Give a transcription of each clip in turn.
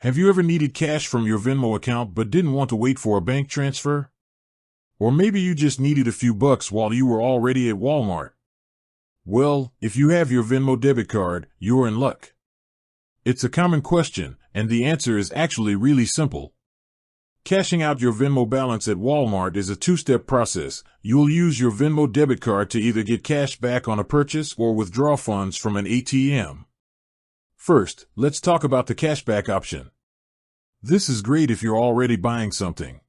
Have you ever needed cash from your Venmo account but didn't want to wait for a bank transfer? Or maybe you just needed a few bucks while you were already at Walmart. Well, if you have your Venmo debit card, you're in luck. It's a common question, and the answer is actually really simple. Cashing out your Venmo balance at Walmart is a two-step process. You'll use your Venmo debit card to either get cash back on a purchase or withdraw funds from an ATM. First, let's talk about the cashback option. This is great if you're already buying something.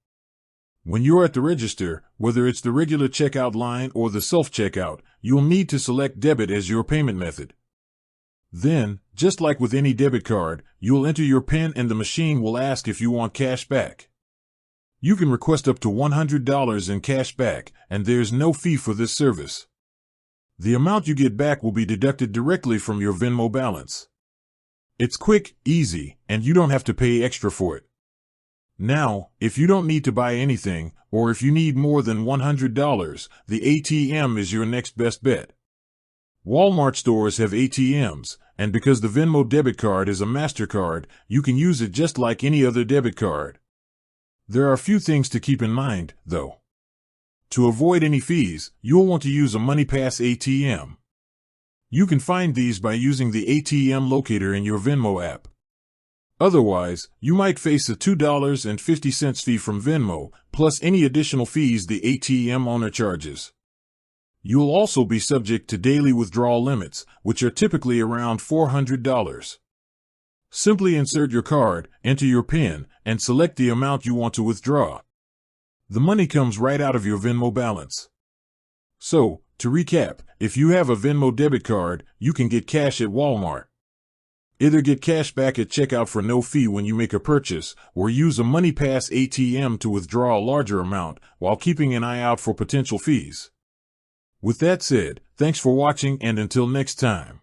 When you're at the register, whether it's the regular checkout line or the self-checkout, you'll need to select debit as your payment method. Then, just like with any debit card, you'll enter your PIN and the machine will ask if you want cash back. You can request up to $100 in cash back, and there's no fee for this service. The amount you get back will be deducted directly from your Venmo balance. It's quick, easy, and you don't have to pay extra for it. Now, if you don't need to buy anything, or if you need more than $100, the ATM is your next best bet. Walmart stores have ATMs, and because the Venmo debit card is a MasterCard, you can use it just like any other debit card. There are a few things to keep in mind, though. To avoid any fees, you'll want to use a MoneyPass ATM. You can find these by using the ATM locator in your Venmo app. Otherwise, you might face a $2.50 fee from Venmo, plus any additional fees the ATM owner charges. You'll also be subject to daily withdrawal limits, which are typically around $400. Simply insert your card, enter your PIN, and select the amount you want to withdraw. The money comes right out of your Venmo balance. So, to recap, if you have a Venmo debit card, you can get cash at Walmart. Either get cash back at checkout for no fee when you make a purchase, or use a MoneyPass ATM to withdraw a larger amount while keeping an eye out for potential fees. With that said, thanks for watching and until next time.